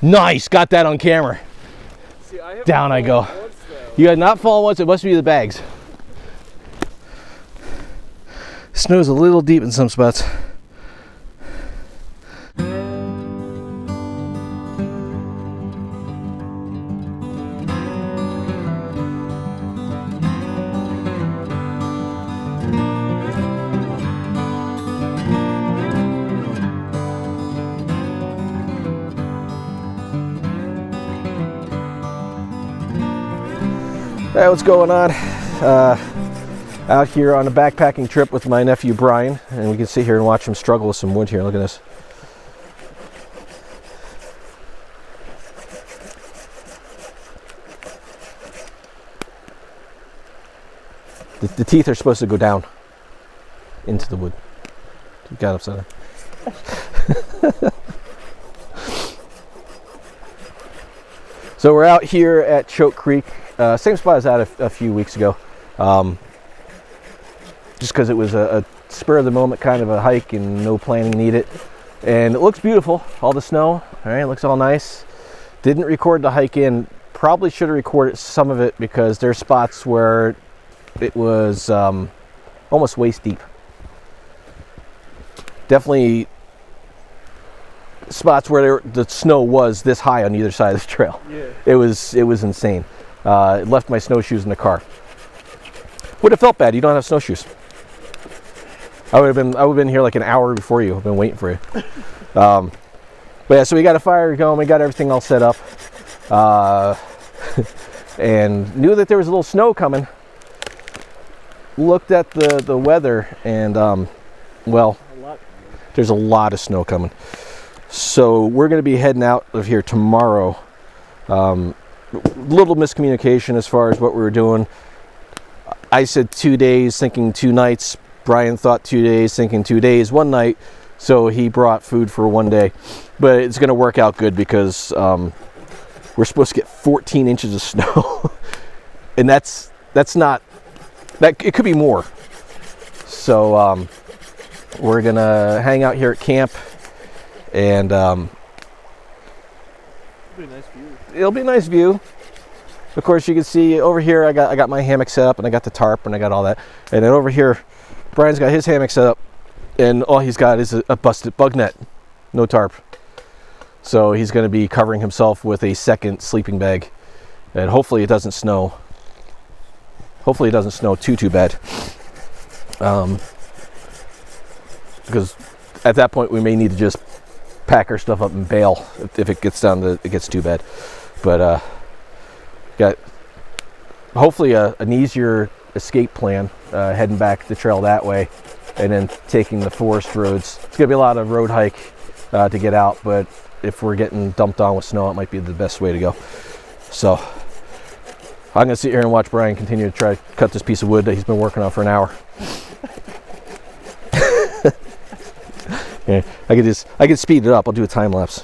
Nice, got that on camera. See, Down I go. You had not fallen once, it must be the bags. Snow's a little deep in some spots. All right, what's going on? Out here on a backpacking trip with my nephew Brian, and we can sit here and watch him struggle with some wood here. Look at this. The teeth are supposed to go down into the wood. You got upside down. So we're out here at Choke Creek, same spot as that a few weeks ago. Just because it was a spur of the moment kind of a hike and no planning needed. And it looks beautiful, all the snow, all right, it looks all nice. Didn't record the hike in, probably should have recorded some of it because there's spots where it was almost waist deep. Definitely spots where the snow was this high on either side of the trail. Yeah. It was insane. It left my snowshoes in the car. Would have felt bad, you don't have snowshoes. I would have been here like an hour before you. I've been waiting for you. But yeah, so we got a fire going. We got everything all set up, and knew that there was a little snow coming. Looked at the weather, and well, there's a lot of snow coming. So we're going to be heading out of here tomorrow. Little miscommunication as far as what we were doing. I said 2 days, thinking 2 nights. Brian thought 2 days, thinking 2 days, 1 night. So he brought food for 1 day. But it's going to work out good because we're supposed to get 14 inches of snow. And that's not, that it could be more. So we're going to hang out here at camp. And it'll be a nice view. It'll be a nice view. Of course, you can see over here I got my hammock set up, and I got the tarp, and I got all that. And then over here, Brian's got his hammock set up, and all he's got is a busted bug net, no tarp. So he's going to be covering himself with a second sleeping bag, and hopefully it doesn't snow. Hopefully it doesn't snow too bad. Because at that point we may need to just pack our stuff up and bail if it gets down to it gets too bad. But got hopefully an easier escape plan, heading back the trail that way and then taking the forest roads. It's gonna be a lot of road hike to get out, but if we're getting dumped on with snow, it might be the best way to go. So I'm gonna sit here and watch Brian continue to try to cut this piece of wood that he's been working on for an hour. Yeah, I could speed it up. I'll do a time lapse.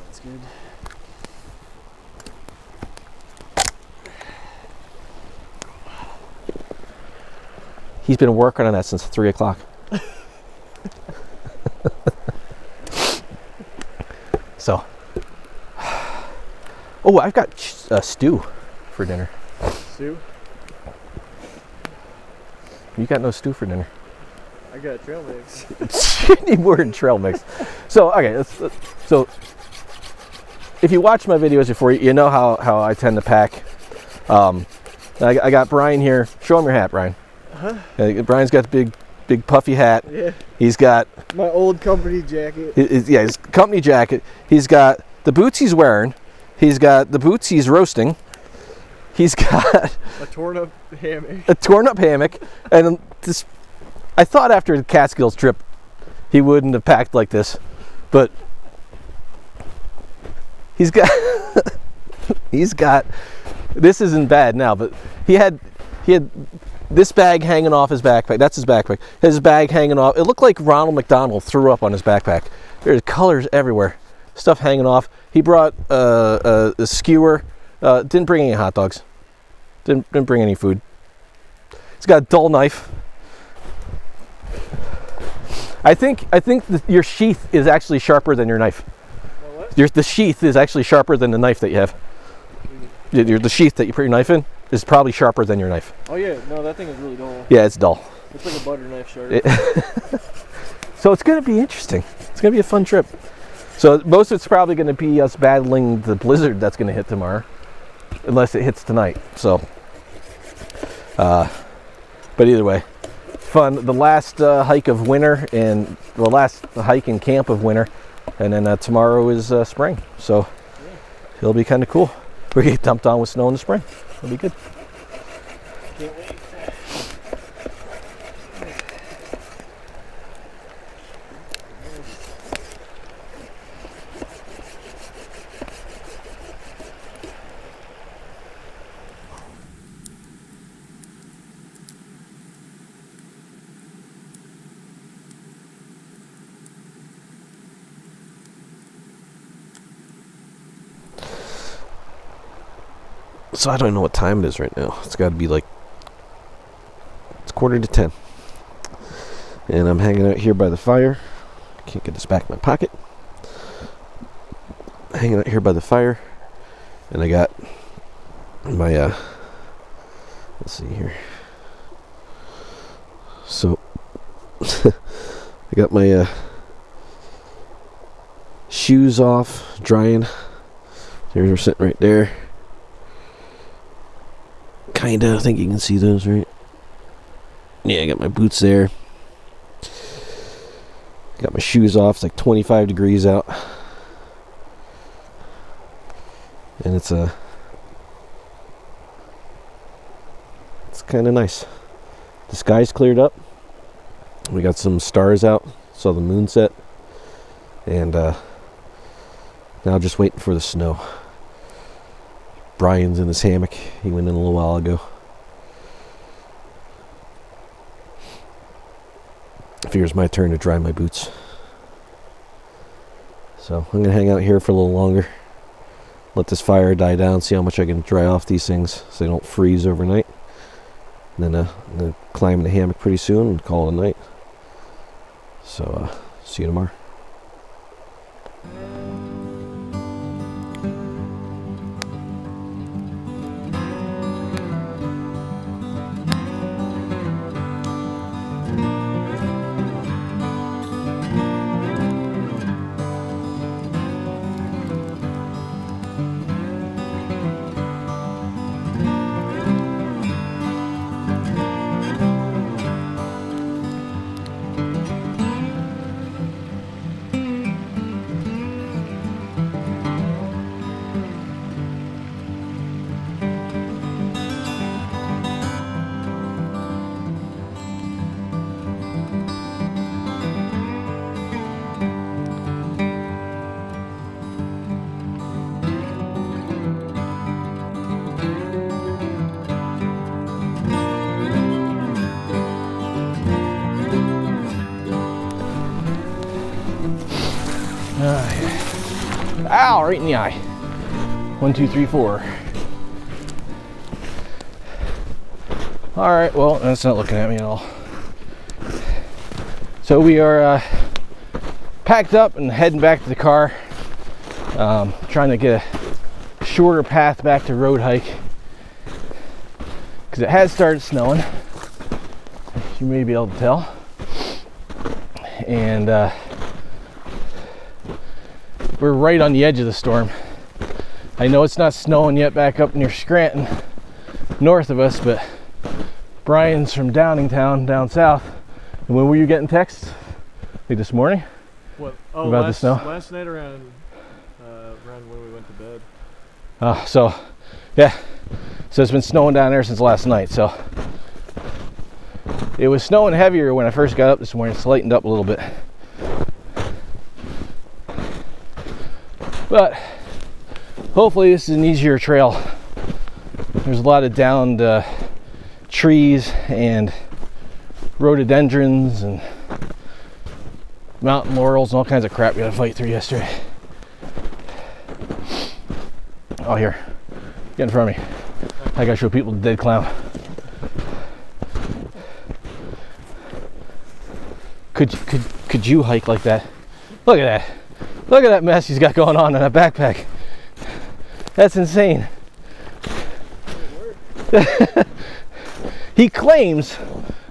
That's good. He's been working on that since 3 o'clock. So. Oh, I've got stew for dinner. Stew? You got no stew for dinner. I got trail mix. You need more than trail mix. So, okay, so if you watch my videos before, you know how I tend to pack. I got Brian here. Show him your hat, Brian. Uh-huh. Brian's got the big puffy hat. Yeah. He's got my old company jacket. His company jacket. He's got the boots he's wearing. He's got the boots he's roasting. He's got a torn up hammock. A torn up hammock. And this, I thought after the Catskills trip he wouldn't have packed like this, but he's got this isn't bad now, but he had this bag hanging off his backpack. That's his backpack. His bag hanging off. It looked like Ronald McDonald threw up on his backpack. There's colors everywhere. Stuff hanging off. He brought a skewer. Didn't bring any hot dogs. Didn't bring any food. He's got a dull knife. I think your sheath is actually sharper than your knife. The sheath is actually sharper than the knife that you have. The sheath that you put your knife in is probably sharper than your knife. Oh yeah, no, that thing is really dull. Yeah, it's dull. It's like a butter knife sharp. So it's going to be interesting. It's going to be a fun trip. So most of it's probably going to be us battling the blizzard that's going to hit tomorrow, unless it hits tonight. So, but either way, fun. The last hike of winter and the last hike and camp of winter, and then tomorrow is spring. So it'll be kind of cool. We get dumped on with snow in the spring. It'll be good. Can't wait. So I don't know what time it is right now. It's got to be like, it's 9:45. And I'm hanging out here by the fire. Can't get this back in my pocket. Hanging out here by the fire. And I got my, let's see here. So, I got my shoes off, drying. They're sitting right there. Kinda, I think you can see those, right? Yeah, I got my boots there. Got my shoes off. It's like 25 degrees out. And it's kind of nice. The sky's cleared up. We got some stars out. Saw the moon set. And now just waiting for the snow. Brian's in his hammock. He went in a little while ago. I figure it's my turn to dry my boots. So I'm going to hang out here for a little longer. Let this fire die down. See how much I can dry off these things so they don't freeze overnight. And then I'm going to climb in the hammock pretty soon and call it a night. So see you tomorrow. Ow, right in the eye. 1, 2, 3, 4. All right, well, that's not looking at me at all. So we are packed up and heading back to the car. Trying to get a shorter path back to road hike because it has started snowing. You may be able to tell. And we're right on the edge of the storm. I know it's not snowing yet back up near Scranton, north of us, but Brian's from Downingtown, down south. And when were you getting texts? Like this morning? What? About the snow? Last night around when we went to bed. So it's been snowing down there since last night. So it was snowing heavier when I first got up this morning. It's lightened up a little bit. But hopefully this is an easier trail. There's a lot of downed trees and rhododendrons and mountain laurels and all kinds of crap we had to fight through yesterday. Oh, here. Get in front of me. I gotta show people the dead clown. Could you hike like that? Look at that. Look at that mess he's got going on in that backpack. That's insane. He claims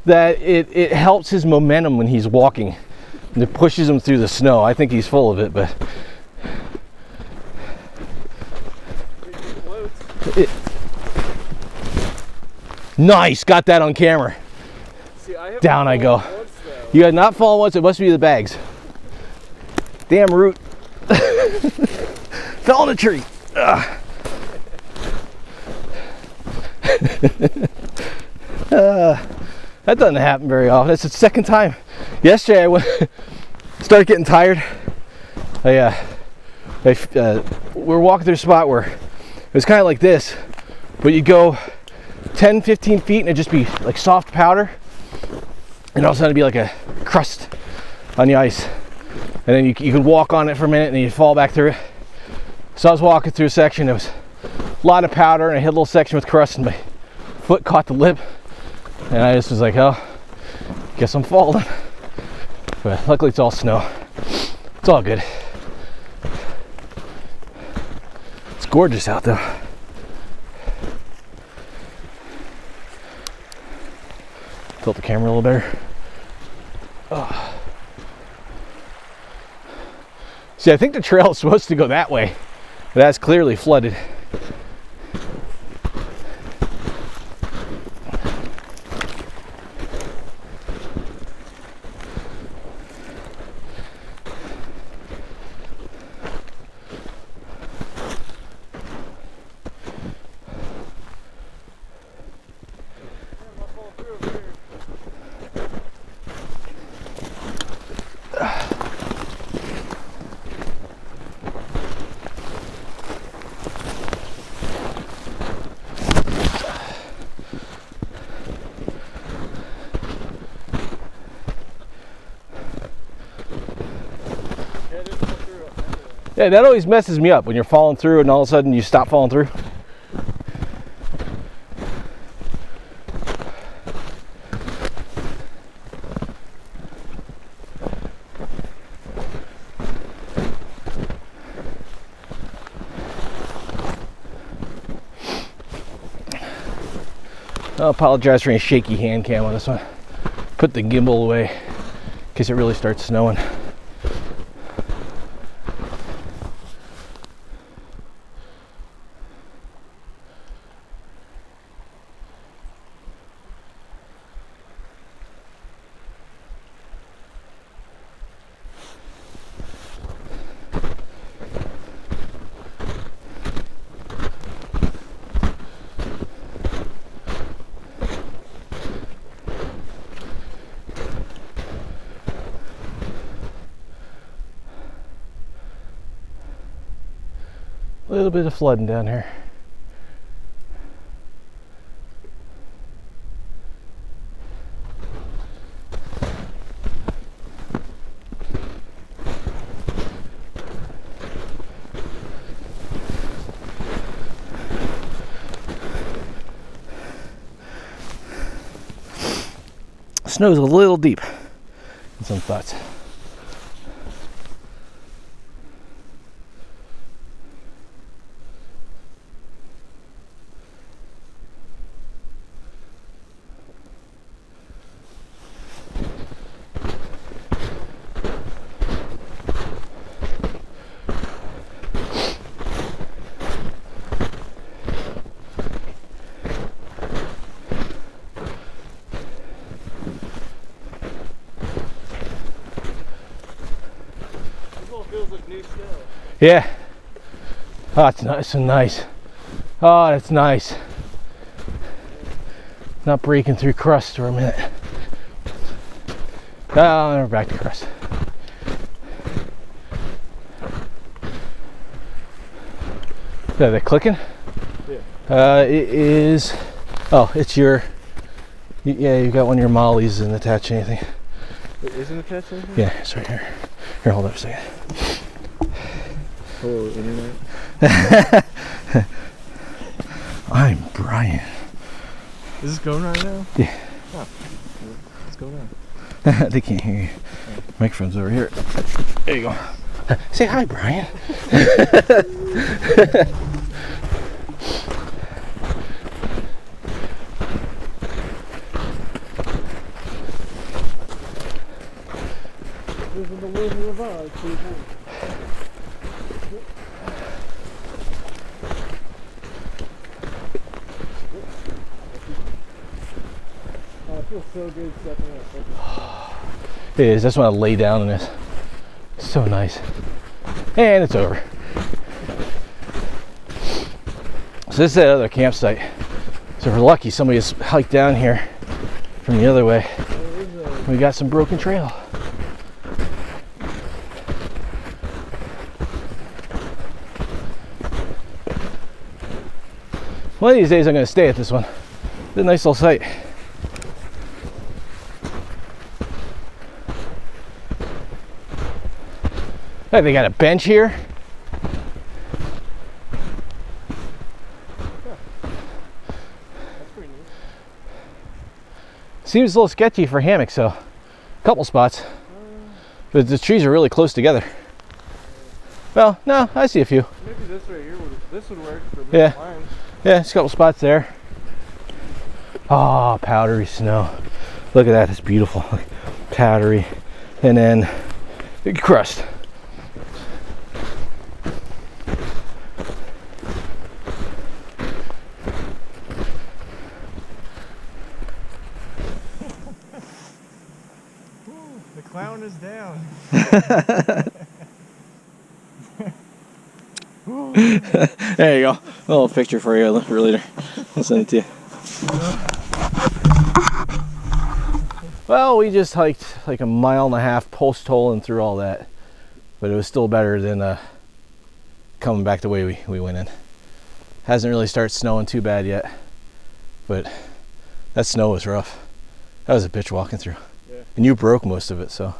that it helps his momentum when he's walking. And it pushes him through the snow. I think he's full of it, but nice, got that on camera. See, Down I go. You had not fallen once, it must be the bags. Damn root. Fell in a tree. That doesn't happen very often. It's the second time. Yesterday I started getting tired. We were walking through a spot where it was kind of like this, but you go 10-15 feet and it'd just be like soft powder, and all of a sudden it'd be like a crust on the ice, and then you could walk on it for a minute and then you'd fall back through it. So I was walking through a section, there was a lot of powder, and I hit a little section with crust and my foot caught the lip, and I just was like, oh, guess I'm falling. But luckily it's all snow. It's all good. It's gorgeous out though. Tilt the camera a little better. Oh. See, I think the trail is supposed to go that way, but that's clearly flooded. Yeah, that always messes me up when you're falling through and all of a sudden you stop falling through. I apologize for any shaky hand cam on this one. Put the gimbal away in case it really starts snowing. A little bit of flooding down here. Snow's a little deep in some spots. Feels like new snow. Yeah. Oh, it's nice and nice. Oh, that's nice. Not breaking through crust for a minute. Oh, we're back to crust. Is that clicking? Yeah. It is. Oh, it's your. Yeah, you got one of your mollies isn't attached to anything. It isn't attached to anything? Yeah, it's right here. Here, hold up a second. Hello, internet. I'm Brian. Is this going right now? Yeah. Oh, let's go now. They can't hear you. Microphone's over here. There you go. Say hi, Brian. This is the Wizard of Oz, people. Oh, it feels so good stepping up. It is. I just want to lay down in this. It's so nice. And it's over. So this is that other campsite. So if we're lucky, somebody's hiked down here from the other way. We got some broken trail. One of these days I'm going to stay at this one. It's a nice little site. Hey, they got a bench here. That's pretty neat. Seems a little sketchy for hammocks, so a couple spots. But the trees are really close together. Well, no, I see a few. Maybe this right here would work for Yeah. mine. Yeah, just a couple spots there. Oh, powdery snow. Look at that, it's beautiful. Powdery. And then big crust. The clown is down. There you go. A little picture for you for later. I'll send it to you. Well, we just hiked like a mile and a half post hole and through all that. But it was still better than coming back the way we went in. Hasn't really started snowing too bad yet. But that snow was rough. That was a bitch walking through. Yeah. And you broke most of it, so.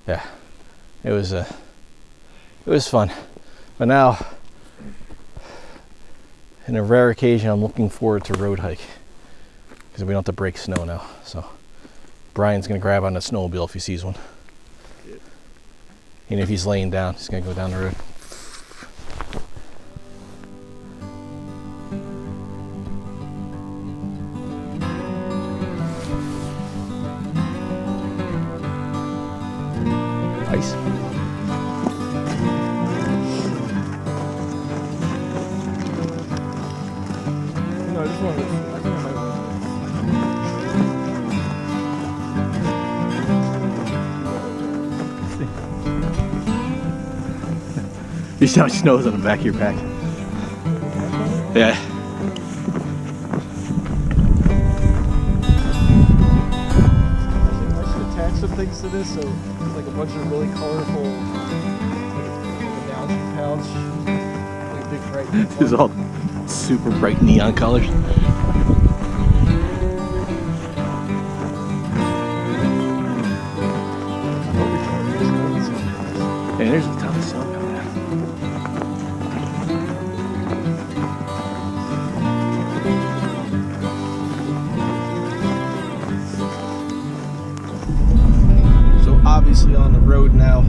Yeah. It was fun. But now, in a rare occasion, I'm looking forward to road hike. Because we don't have to break snow now. So Brian's going to grab on the snowmobile if he sees one. Good. And if he's laying down, he's going to go down the road. Ice. No, this one is. I think I might want You see how much snow is on the back of your pack? Yeah. I should attach some things to this, so it's like a bunch of really colorful, like an announcement pouch, like a big bright. It's all super bright neon colors. And there's a ton of snow coming out. So obviously on the road now.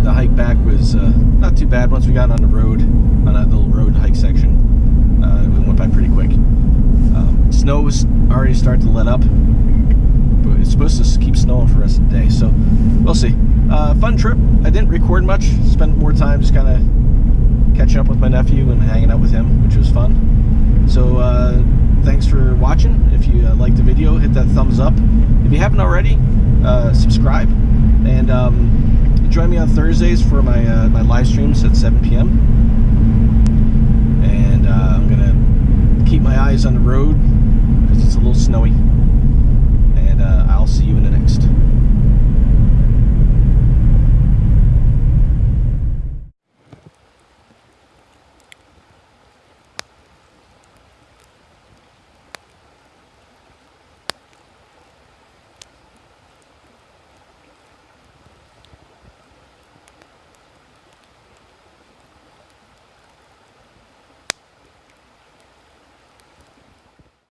The hike back was not too bad. Once we got on the road, on that little road hike section, we went by pretty quick. Snow was already starting to let up, but it's supposed to keep snowing for the rest of the day, so we'll see. Fun trip. I didn't record much. Spent more time just kind of catching up with my nephew and hanging out with him, which was fun. So thanks for watching. If you liked the video, hit that thumbs up. If you haven't already, subscribe. And join me on Thursdays for my my live streams at 7 p.m. And I'm gonna keep my eyes on the road because it's a little snowy. And I'll see you in the next.